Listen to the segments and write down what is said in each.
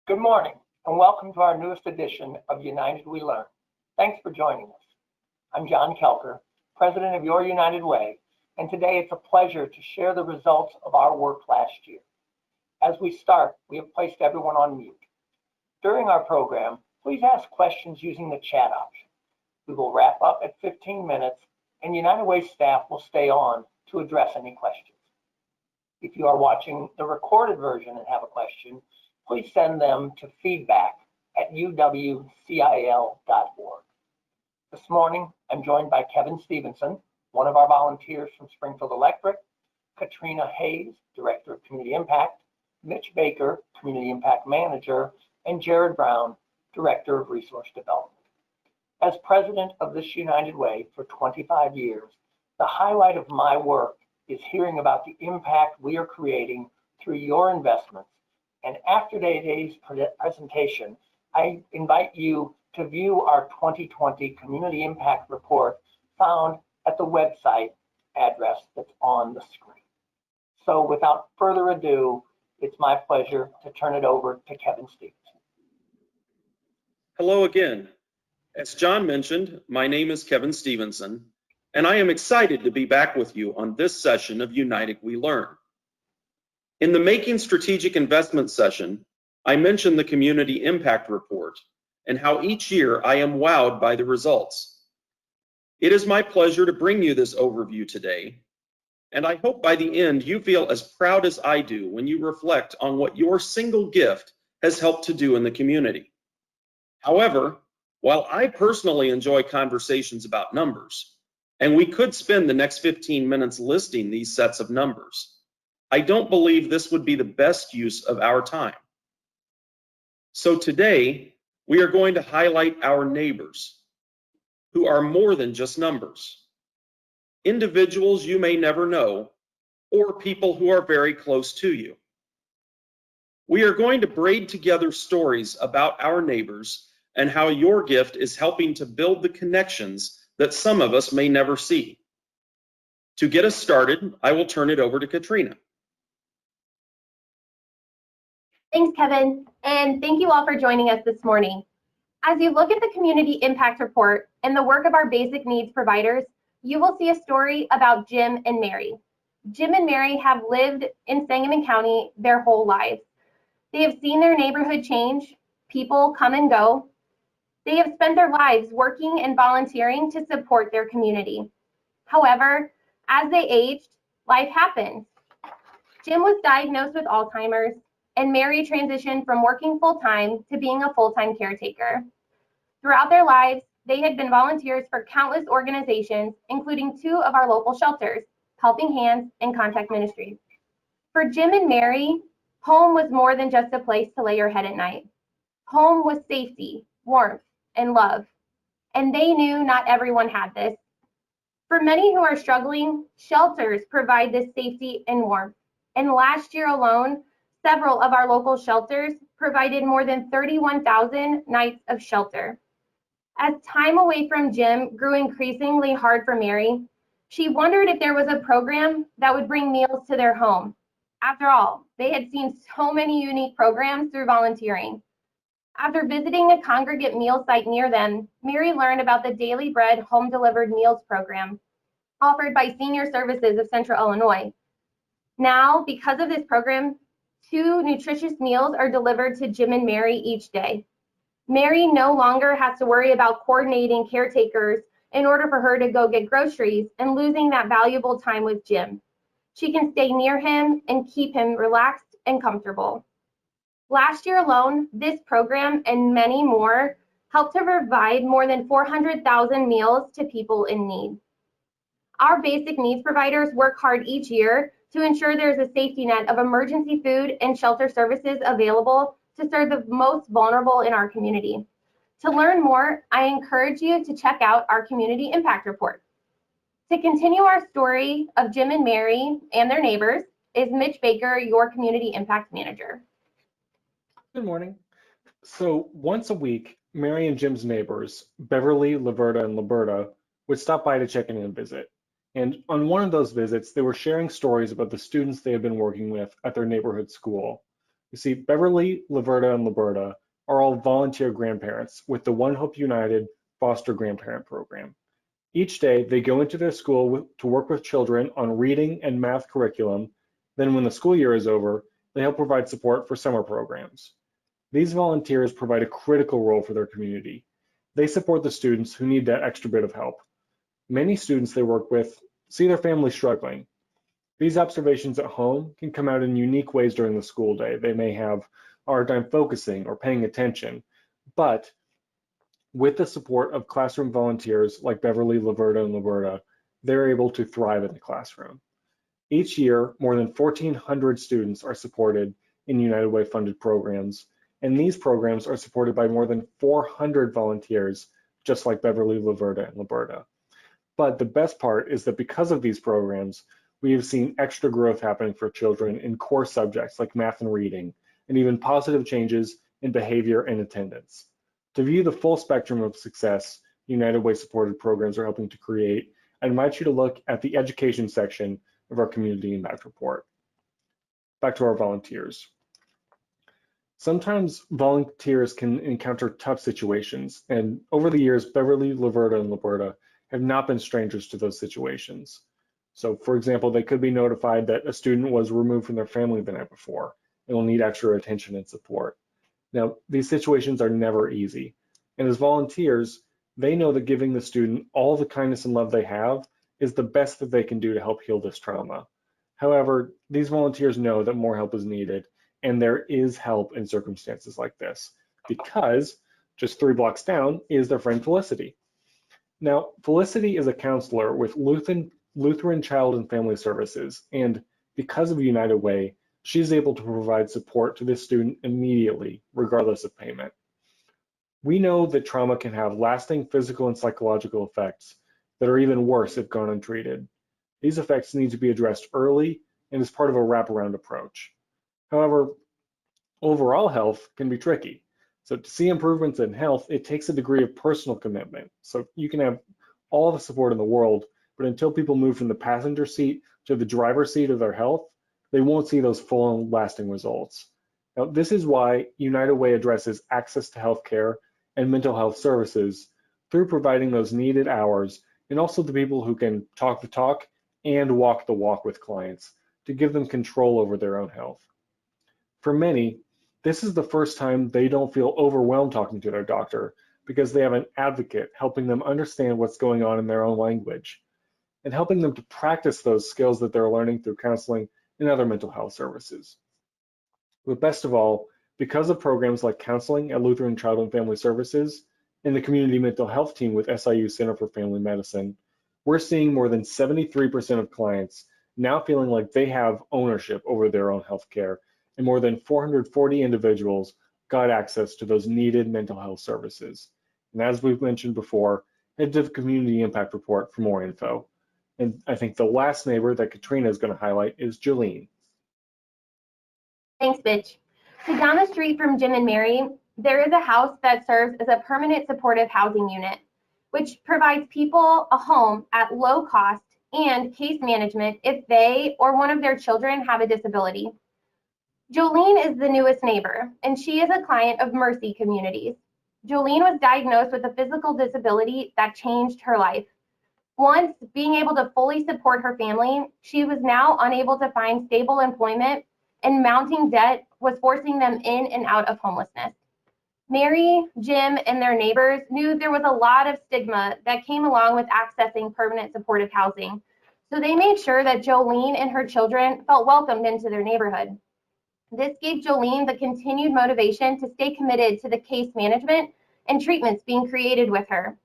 Good morning and welcome to our newest edition of United We Learn. Thanks for joining us. I'm John Kelker, President of Your United Way, and today it's a pleasure to share the results of our work last year. As we start, we have placed everyone on mute. During our program, please ask questions using the chat option. We will wrap up at 15 minutes and United Way staff will stay on to address any questions. If you are watching the recorded version and have a question, please send them to feedback@uwcil.org. This morning, I'm joined by Kevin Stevenson, one of our volunteers from Springfield Electric, Katrina Hayes, Director of Community Impact, Mitch Baker, Community Impact Manager, and Jared Brown, Director of Resource Development. As president of this United Way for 25 years, the highlight of my work is hearing about the impact we are creating through your investments. And after today's presentation, I invite you to view our 2020 Community Impact Report found at the website address that's on the screen. So without further ado, it's my pleasure to turn it over to Kevin Stevenson. Hello again. As John mentioned, my name is Kevin Stevenson, and I am excited to be back with you on this session of United We Learn. In the Making Strategic Investment session, I mentioned the Community Impact Report and how each year I am wowed by the results. It is my pleasure to bring you this overview today, and I hope by the end you feel as proud as I do when you reflect on what your single gift has helped to do in the community. However, while I personally enjoy conversations about numbers, and we could spend the next 15 minutes listing these sets of numbers, I don't believe this would be the best use of our time. So today, we are going to highlight our neighbors, who are more than just numbers. Individuals you may never know, or people who are very close to you. We are going to braid together stories about our neighbors and how your gift is helping to build the connections that some of us may never see. To get us started, I will turn it over to Katrina. Thanks, Kevin, and thank you all for joining us this morning. As you look at the Community Impact Report and the work of our basic needs providers, you will see a story about Jim and Mary. Jim and Mary have lived in Sangamon County their whole lives. They have seen their neighborhood change, people come and go. They have spent their lives working and volunteering to support their community. However, as they aged, life happened. Jim was diagnosed with Alzheimer's, and Mary transitioned from working full-time to being a full-time caretaker. Throughout their lives, they had been volunteers for countless organizations, including 2 of our local shelters, Helping Hands and Contact Ministries. For Jim and Mary, home was more than just a place to lay your head at night. Home was safety, warmth, and love. And they knew not everyone had this. For many who are struggling, shelters provide this safety and warmth. And last year alone, several of our local shelters provided more than 31,000 nights of shelter. As time away from Jim grew increasingly hard for Mary, she wondered if there was a program that would bring meals to their home. After all, they had seen so many unique programs through volunteering. After visiting a congregate meal site near them, Mary learned about the Daily Bread Home Delivered Meals program offered by Senior Services of Central Illinois. Now, because of this program, 2 nutritious meals are delivered to Jim and Mary each day. Mary no longer has to worry about coordinating caretakers in order for her to go get groceries and losing that valuable time with Jim. She can stay near him and keep him relaxed and comfortable. Last year alone, this program and many more helped to provide more than 400,000 meals to people in need. Our basic needs providers work hard each year to ensure there's a safety net of emergency food and shelter services available to serve the most vulnerable in our community. To learn more, I encourage you to check out our Community Impact Report. To continue our story of Jim and Mary and their neighbors is Mitch Baker, your Community Impact Manager. Good morning. So once a week, Mary and Jim's neighbors, Beverly, Laverta, and Liberta, would stop by to check in and visit. And on one of those visits, they were sharing stories about the students they had been working with at their neighborhood school. You see, Beverly, Laverta, and Liberta are all volunteer grandparents with the One Hope United Foster Grandparent Program. Each day, they go into their school to work with children on reading and math curriculum. Then when the school year is over, they help provide support for summer programs. These volunteers provide a critical role for their community. They support the students who need that extra bit of help. Many students they work with see their families struggling. These observations at home can come out in unique ways during the school day. They may have a hard time focusing or paying attention, but with the support of classroom volunteers like Beverly, Laverta, and Liberta, they're able to thrive in the classroom. Each year, more than 1,400 students are supported in United Way funded programs, and these programs are supported by more than 400 volunteers, just like Beverly, Laverta, and Liberta. But the best part is that because of these programs, we have seen extra growth happening for children in core subjects like math and reading, and even positive changes in behavior and attendance. To view the full spectrum of success United Way supported programs are helping to create, I invite you to look at the education section of our Community Impact Report. Back to our volunteers. Sometimes volunteers can encounter tough situations, and over the years, Beverly, Laverta, and Liberta have not been strangers to those situations. So for example, they could be notified that a student was removed from their family the night before and will need extra attention and support. Now, these situations are never easy, and as volunteers, they know that giving the student all the kindness and love they have is the best that they can do to help heal this trauma. However, these volunteers know that more help is needed, and there is help in circumstances like this, because just 3 blocks down is their friend Felicity. Now, Felicity is a counselor with Lutheran Child and Family Services, and because of United Way, she's able to provide support to this student immediately, regardless of payment. We know that trauma can have lasting physical and psychological effects that are even worse if gone untreated. These effects need to be addressed early and as part of a wraparound approach. However, overall health can be tricky. So to see improvements in health, it takes a degree of personal commitment. So you can have all the support in the world, but until people move from the passenger seat to the driver's seat of their health, they won't see those full and lasting results. Now, this is why United Way addresses access to healthcare and mental health services through providing those needed hours, and also the people who can talk the talk and walk the walk with clients to give them control over their own health. For many, this is the first time they don't feel overwhelmed talking to their doctor because they have an advocate helping them understand what's going on in their own language and helping them to practice those skills that they're learning through counseling and other mental health services. But best of all, because of programs like counseling at Lutheran Child and Family Services and the community mental health team with SIU Center for Family Medicine, we're seeing more than 73% of clients now feeling like they have ownership over their own health care, and more than 440 individuals got access to those needed mental health services. And as we've mentioned before, head to the Community Impact Report for more info. And I think the last neighbor that Katrina is going to highlight is Jolene. Thanks, Mitch. So down the street from Jim and Mary, there is a house that serves as a permanent supportive housing unit, which provides people a home at low cost and case management if they or one of their children have a disability. Jolene is the newest neighbor, and she is a client of Mercy Communities. Jolene was diagnosed with a physical disability that changed her life. Once being able to fully support her family, she was now unable to find stable employment, and mounting debt was forcing them in and out of homelessness. Mary, Jim, and their neighbors knew there was a lot of stigma that came along with accessing permanent supportive housing, so they made sure that Jolene and her children felt welcomed into their neighborhood. This gave Jolene the continued motivation to stay committed to the case management and treatments being created with her.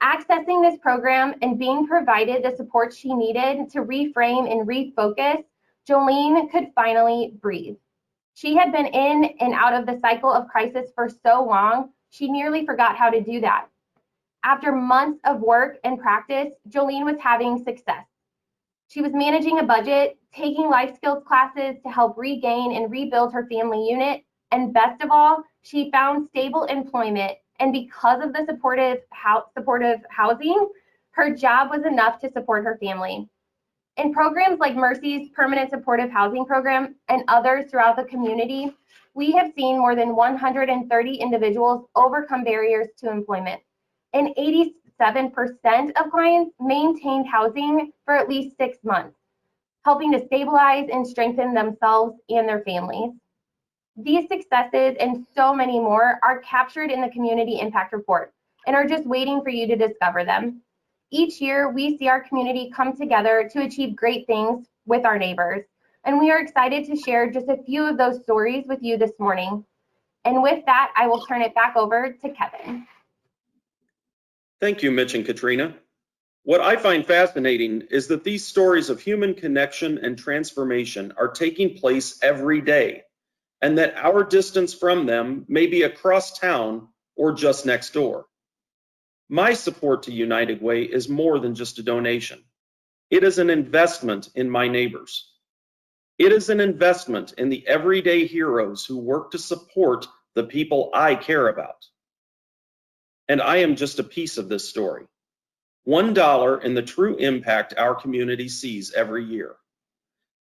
Accessing this program and being provided the support she needed to reframe and refocus, Jolene could finally breathe. She had been in and out of the cycle of crisis for so long, she nearly forgot how to do that. After months of work and practice, Jolene was having success. She was managing a budget, taking life skills classes to help regain and rebuild her family unit, and best of all, she found stable employment. And because of the supportive housing, her job was enough to support her family. In programs like Mercy's Permanent Supportive Housing Program and others throughout the community, we have seen more than 130 individuals overcome barriers to employment, and 87% of clients maintained housing for at least 6 months, helping to stabilize and strengthen themselves and their families. These successes and so many more are captured in the Community Impact Report and are just waiting for you to discover them. Each year, we see our community come together to achieve great things with our neighbors, and we are excited to share just a few of those stories with you this morning. And with that, I will turn it back over to Kevin. Thank you, Mitch and Katrina. What I find fascinating is that these stories of human connection and transformation are taking place every day, and that our distance from them may be across town or just next door. My support to United Way is more than just a donation. It is an investment in my neighbors. It is an investment in the everyday heroes who work to support the people I care about. And I am just a piece of this story. $1 in the true impact our community sees every year.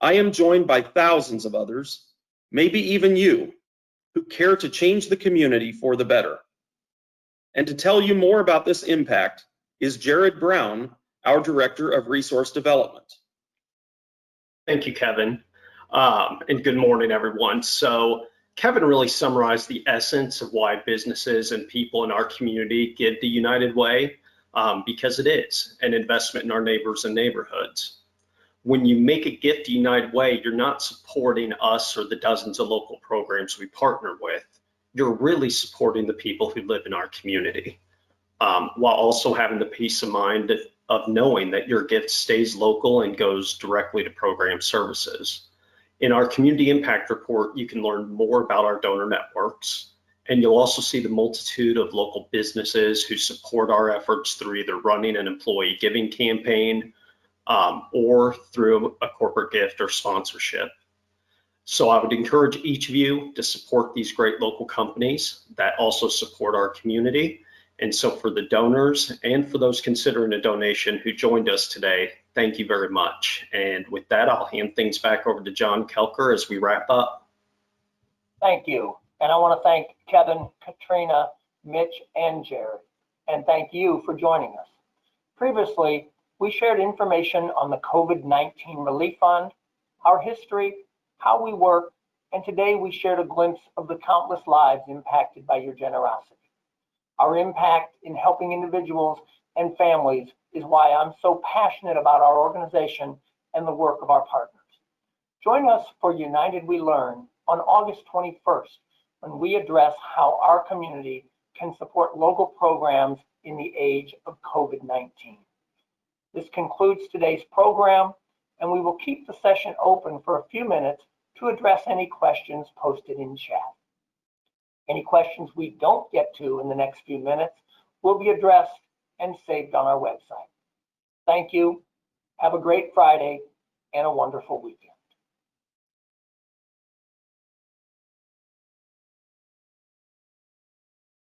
I am joined by thousands of others, maybe even you, who care to change the community for the better. And to tell you more about this impact is Jared Brown, our Director of Resource Development. Thank you, Kevin. And good morning, everyone. So Kevin really summarized the essence of why businesses and people in our community give to United Way, because it is an investment in our neighbors and neighborhoods. When you make a gift to United Way, you're not supporting us or the dozens of local programs we partner with. You're really supporting the people who live in our community, while also having the peace of mind of knowing that your gift stays local and goes directly to program services. In our Community Impact Report, you can learn more about our donor networks, and you'll also see the multitude of local businesses who support our efforts through either running an employee giving campaign or through a corporate gift or sponsorship. So I would encourage each of you to support these great local companies that also support our community. And so for the donors and for those considering a donation who joined us today, thank you very much. And with that, I'll hand things back over to John Kelker as we wrap up. Thank you. And I want to thank Kevin, Katrina, Mitch, and Jared. And thank you for joining us. Previously, we shared information on the COVID-19 Relief Fund, our history, how we work, and today we shared a glimpse of the countless lives impacted by your generosity. Our impact in helping individuals and families is why I'm so passionate about our organization and the work of our partners. Join us for United We Learn on August 21st, when we address how our community can support local programs in the age of COVID-19. This concludes today's program, and we will keep the session open for a few minutes to address any questions posted in chat. Any questions we don't get to in the next few minutes will be addressed and saved on our website. Thank you. Have a great Friday and a wonderful weekend.